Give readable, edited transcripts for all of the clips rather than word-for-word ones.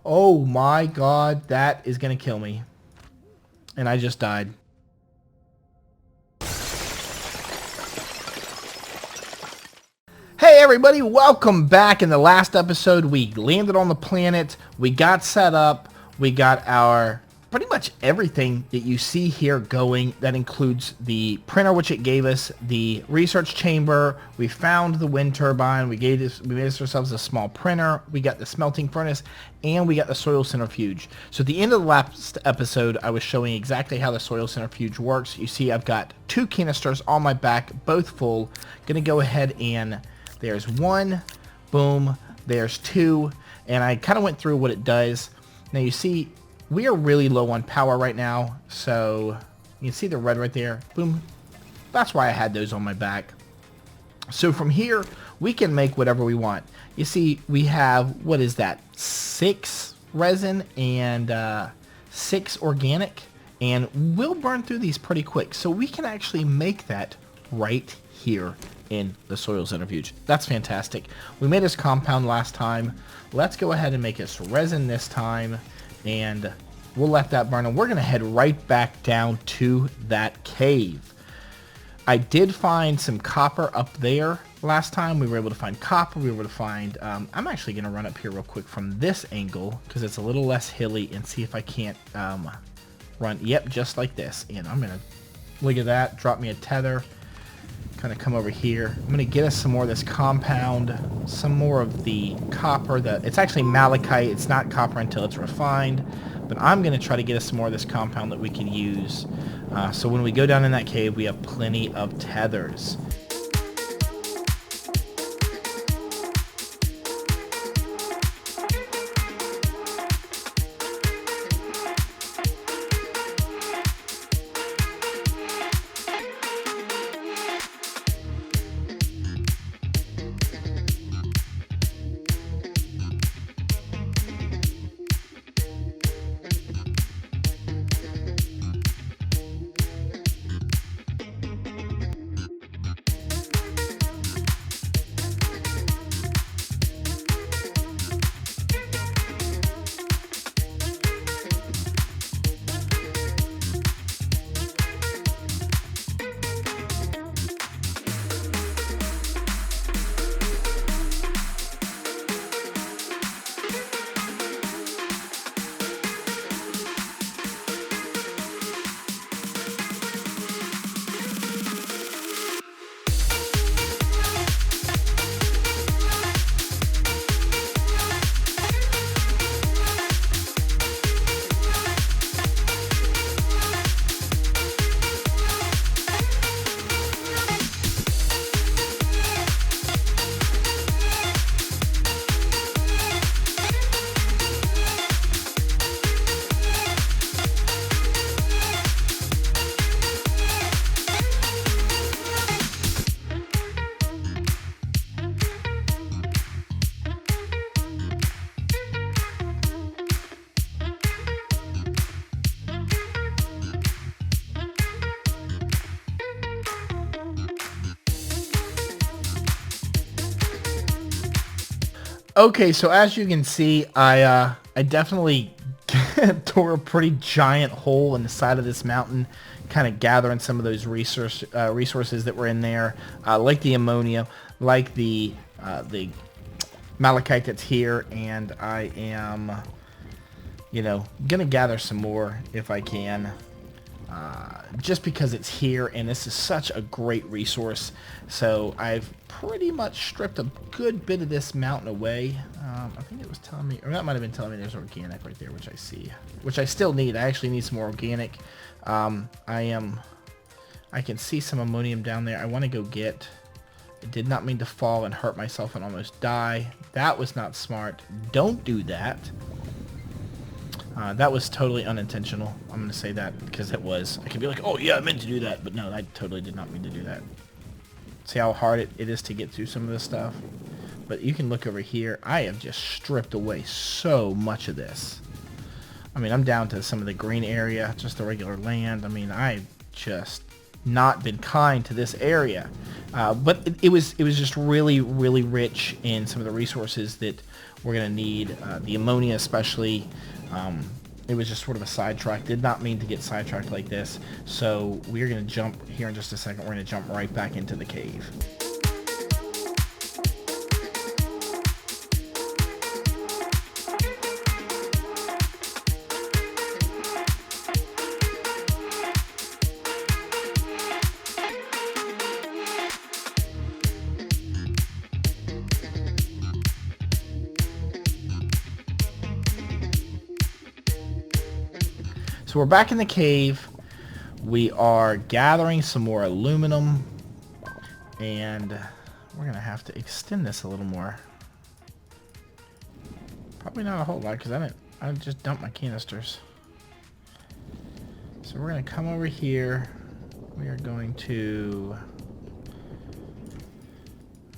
Oh my god, that is going to kill me. And I just died. Hey everybody, welcome back. In the last episode, we landed on the planet, we got set up, we got our pretty much everything that you see here going. That includes the printer, which it gave us, the research chamber, we found the wind turbine, we made ourselves a small printer, we got the smelting furnace, and we got the soil centrifuge. So at the end of the last episode, I was showing exactly how the soil centrifuge works. You see I've got 2 canisters on my back, both full. Gonna go ahead and there's 1, boom, there's 2, and I kind of went through what it does. Now you see, we are really low on power right now, so you can see the red right there, boom. That's why I had those on my back. So from here, we can make whatever we want. You see, we have, what is that, 6 resin and 6 organic, and we'll burn through these pretty quick. So we can actually make that right here in the soil centrifuge. That's fantastic. We made this compound last time. Let's go ahead and make us resin this time, and we'll let that burn, and we're gonna head right back down to that cave. I did find some copper up there last time. We were able to find copper. We were able to find, I'm actually gonna run up here real quick from this angle because it's a little less hilly and see if I can't run, yep, just like this. And I'm gonna, look at that, drop me a tether, kind of come over here. I'm gonna get us some more of this compound, some more of the copper. It's actually malachite. It's not copper until it's refined, but I'm gonna try to get us some more of this compound that we can use. So when we go down in that cave, we have plenty of tethers. Okay, so as you can see, I definitely tore a pretty giant hole in the side of this mountain, kind of gathering some of those resources that were in there, like the ammonia, like the malachite that's here, and I am, gonna gather some more if I can. Just because it's here and this is such a great resource. So I've pretty much stripped a good bit of this mountain away. I think it was telling me, or that might have been telling me there's organic right there, which I see, which I still need. I actually need some more organic. I can see some ammonium down there. I want to go get. I did not mean to fall and hurt myself and almost die. That was not smart. Don't do that. That was totally unintentional. I'm going to say that because it was. I could be like, oh yeah, I meant to do that. But no, I totally did not mean to do that. See how hard it is to get through some of this stuff? But you can look over here. I have just stripped away so much of this. I mean, I'm down to some of the green area, just the regular land. I mean, I've just not been kind to this area. But it was just really, really rich in some of the resources that We're going to need the ammonia especially. It was just sort of a sidetrack. Did not mean to get sidetracked like this. So we're going to jump here in just a second. We're going to jump right back into the cave. So we're back in the cave. We are gathering some more aluminum, and we're gonna have to extend this a little more. Probably not a whole lot because I just dumped my canisters. So we're gonna come over here. We are going to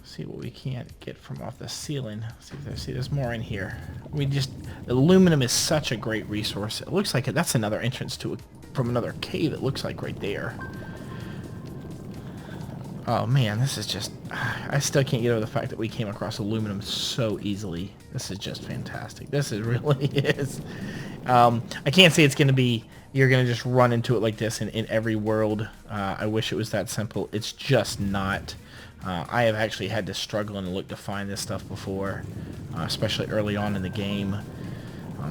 see what we can't get from off the ceiling. See, there's more in here. Aluminum is such a great resource. It looks like that's another entrance to from another cave. It looks like right there. Oh man, this is just, I still can't get over the fact that we came across aluminum so easily. This is just fantastic. This really is. I can't say it's going to be, you're going to just run into it like this in every world. I wish it was that simple. It's just not. I have actually had to struggle and look to find this stuff before, especially early on in the game.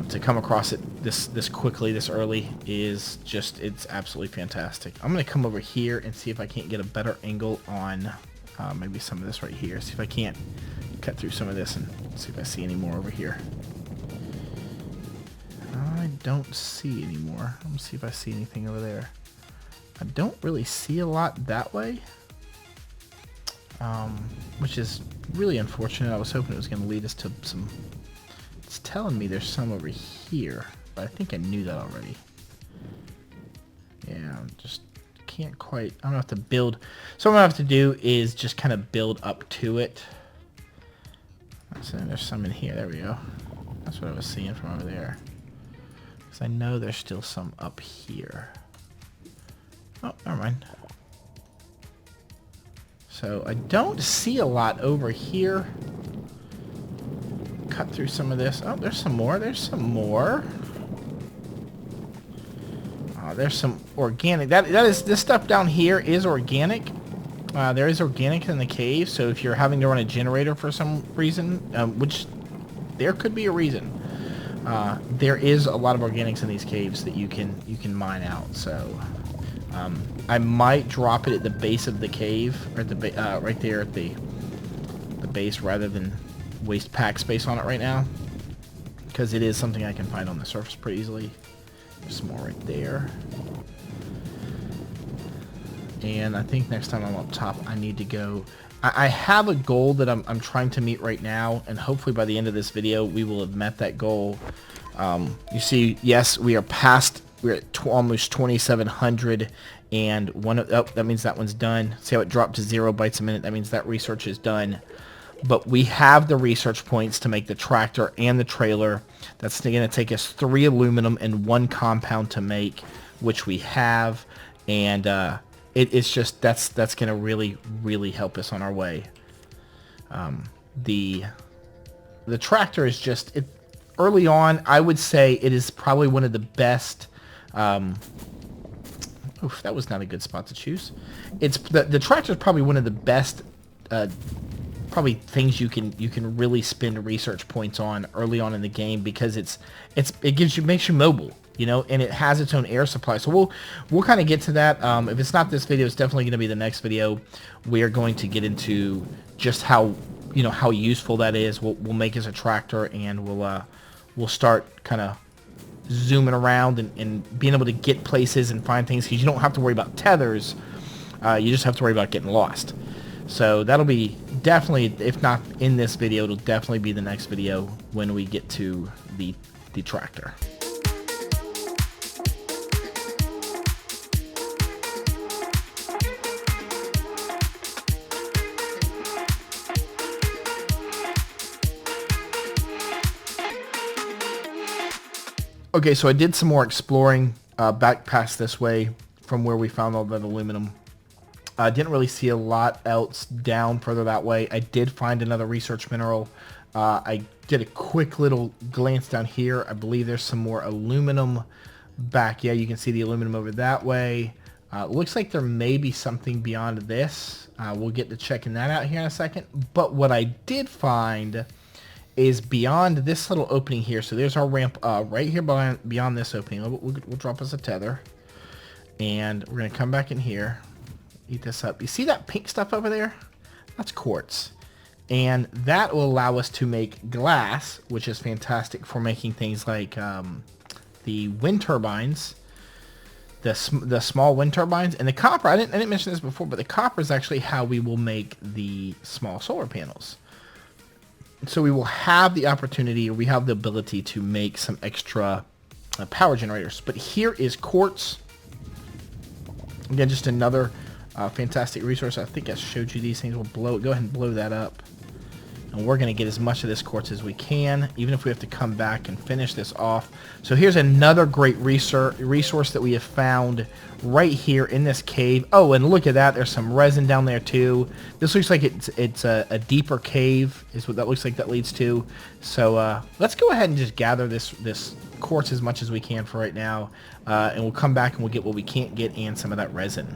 To come across it this quickly, this early, is just, it's absolutely fantastic. I'm going to come over here and see if I can't get a better angle on maybe some of this right here. See if I can't cut through some of this and see if I see any more over here. I don't see any more. Let me see if I see anything over there. I don't really see a lot that way. Which is really unfortunate. I was hoping it was going to lead us to some... It's telling me there's some over here, but I think I knew that already. Yeah, just can't quite... I don't have to build... So what I have to do is just kind of build up to it. So there's some in here. There we go. That's what I was seeing from over there. Because I know there's still some up here. Oh, never mind. So I don't see a lot over here. Cut through some of this. Oh, there's some more. There's some more. Oh, there's some organic. That is, this stuff down here is organic. There is organic in the cave. So if you're having to run a generator for some reason, which there could be a reason, there is a lot of organics in these caves that you can mine out. So. I might drop it at the base of the cave, or at the right there at the base, rather than waste pack space on it right now, because it is something I can find on the surface pretty easily. There's some more right there, and I think next time I'm up top, I need to go. I have a goal that I'm trying to meet right now, and hopefully by the end of this video, we will have met that goal. You see, yes, we are past. We're at almost 2,700, and that means that one's done. See how it dropped to 0 bytes a minute? That means that research is done. But we have the research points to make the tractor and the trailer. That's going to take us 3 aluminum and 1 compound to make, which we have, and it's just that's going to really help us on our way. The tractor is just early on. I would say it is probably one of the best. Oof, that was not a good spot to choose. It's the tractor is probably one of the best, probably things you can really spend research points on early on in the game, because it makes you mobile, you know, and it has its own air supply. So we'll kind of get to that. If it's not this video, it's definitely going to be the next video. We are going to get into just how useful that is. We'll make as a tractor, and we'll start kind of zooming around and being able to get places and find things, because you don't have to worry about tethers. You just have to worry about getting lost. So that'll be definitely, if not in this video, it'll definitely be the next video when we get to the tractor. Okay, so I did some more exploring back past this way from where we found all that aluminum. I didn't really see a lot else down further that way. I did find another research mineral I did a quick little glance down here. I believe there's some more aluminum back. Yeah, you can see the aluminum over that way. Looks like there may be something beyond this. We'll get to checking that out here in a second. But what I did find is beyond this little opening here. So there's our ramp right here beyond this opening. We'll drop us a tether. And we're going to come back in here. Eat this up. You see that pink stuff over there? That's quartz. And that will allow us to make glass, which is fantastic for making things like the wind turbines, the small wind turbines, and the copper. I didn't mention this before, but the copper is actually how we will make the small solar panels. So we will have the opportunity, or we have the ability to make some extra power generators. But here is quartz. Again, just another fantastic resource. I think I showed you these things. We'll go ahead and blow that up. And we're going to get as much of this quartz as we can, even if we have to come back and finish this off. So here's another great resource that we have found right here in this cave. Oh, and look at that. There's some resin down there too. This looks like it's a deeper cave is what that looks like that leads to. So let's go ahead and just gather this quartz as much as we can for right now. And we'll come back and we'll get what we can't get and some of that resin.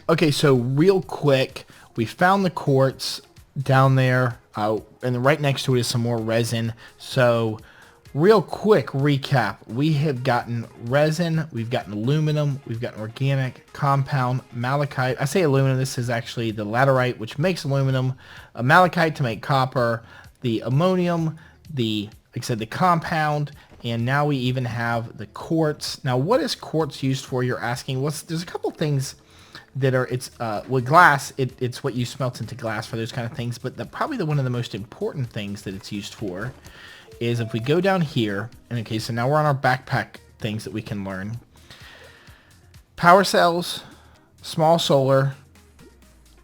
Okay, so real quick, we found the quartz down there, and then right next to it is some more resin. So real quick recap, we have gotten resin, we've gotten aluminum, we've gotten organic, compound, malachite. I say aluminum, this is actually the laterite, which makes aluminum, malachite to make copper, the ammonium, like I said, the compound, and now we even have the quartz. Now, what is quartz used for, you're asking? Well, there's a couple things that are, with glass, it's what you smelt into glass for those kind of things, but probably one of the most important things that it's used for is if we go down here, and okay, so now we're on our backpack things that we can learn. Power cells, small solar,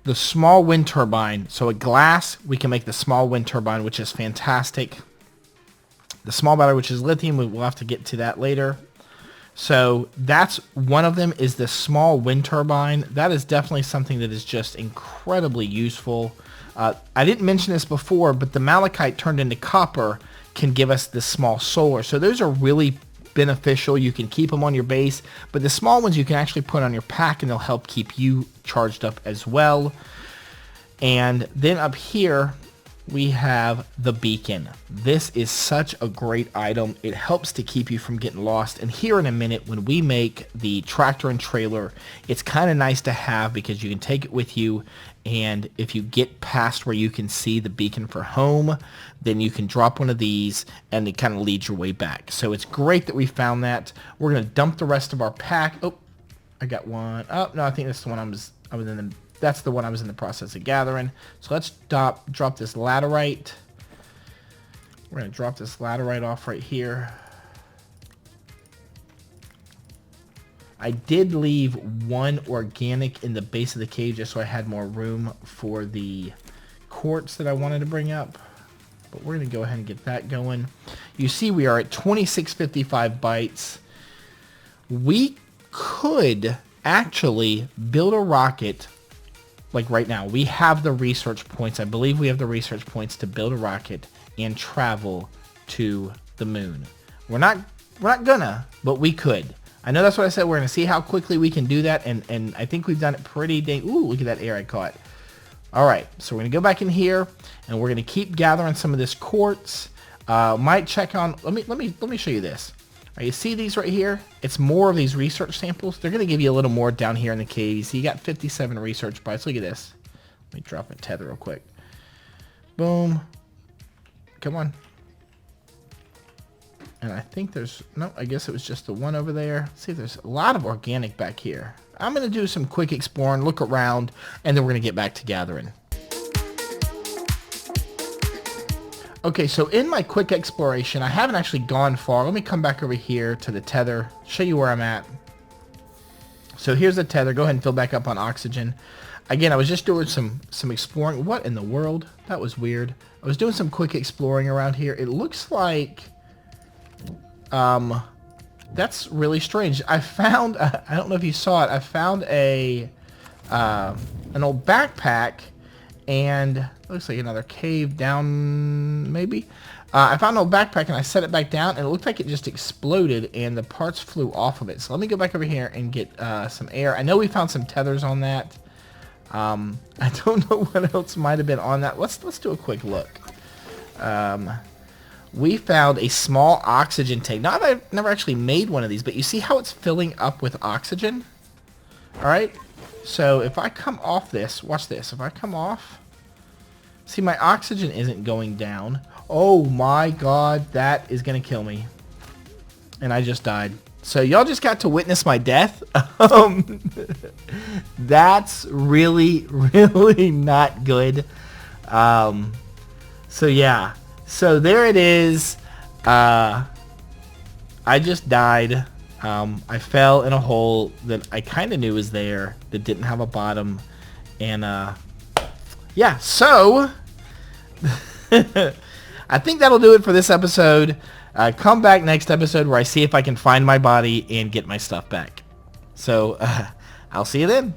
the small wind turbine. So a glass, we can make the small wind turbine, which is fantastic. The small battery, which is lithium, we'll have to get to that later. So that's one of them, is the small wind turbine. That is definitely something that is just incredibly useful. I didn't mention this before, but the malachite turned into copper can give us the small solar. So those are really beneficial. You can keep them on your base, but the small ones you can actually put on your pack and they'll help keep you charged up as well. And then up here, we have the beacon. This is such a great item. It helps to keep you from getting lost. And here in a minute, when we make the tractor and trailer, it's kind of nice to have because you can take it with you. And if you get past where you can see the beacon for home, then you can drop one of these and it kind of leads your way back. So it's great that we found that. We're going to dump the rest of our pack. Oh, I got one. Oh, no, I think that's the one I was in the... That's the one I was in the process of gathering. So let's drop this laterite. We're going to drop this laterite off right here. I did leave one organic in the base of the cave just so I had more room for the quartz that I wanted to bring up. But we're going to go ahead and get that going. You see we are at 2655 bytes. We could actually build a rocket. Like right now, we have the research points. I believe we have the research points to build a rocket and travel to the moon. We're not gonna, but we could. I know that's what I said. We're gonna see how quickly we can do that, and I think we've done it pretty dang. Ooh, look at that air I caught. All right, so we're gonna go back in here, and we're gonna keep gathering some of this quartz. Might check on. Let me show you this. You see these right here? It's more of these research samples. They're going to give you a little more down here in the cave. You see, you got 57 research bytes. Look at this. Let me drop a tether real quick. Boom. Come on. And I think there's... No, I guess it was just the one over there. See, there's a lot of organic back here. I'm going to do some quick exploring, look around, and then we're going to get back to gathering. Okay, so in my quick exploration, I haven't actually gone far. Let me come back over here to the tether, show you where I'm at. So here's the tether. Go ahead and fill back up on oxygen. Again, I was just doing some exploring. What in the world? That was weird. I was doing some quick exploring around here. It looks like... that's really strange. I found... I don't know if you saw it. I found a... an old backpack, and looks like another cave down, maybe. I found an old backpack, and I set it back down, and it looked like it just exploded, and the parts flew off of it. So let me go back over here and get some air. I know we found some tethers on that. I don't know what else might have been on that. Let's do a quick look. We found a small oxygen tank. Now, I've never actually made one of these, but you see how it's filling up with oxygen? All right. So if I come off this, watch this. If I come off, see, my oxygen isn't going down. Oh my God, that is gonna kill me. And I just died. So y'all just got to witness my death. That's really, really not good. So yeah. So there it is. I just died. I fell in a hole that I kind of knew was there that didn't have a bottom. And, yeah, so I think that'll do it for this episode. Come back next episode where I see if I can find my body and get my stuff back. So, I'll see you then.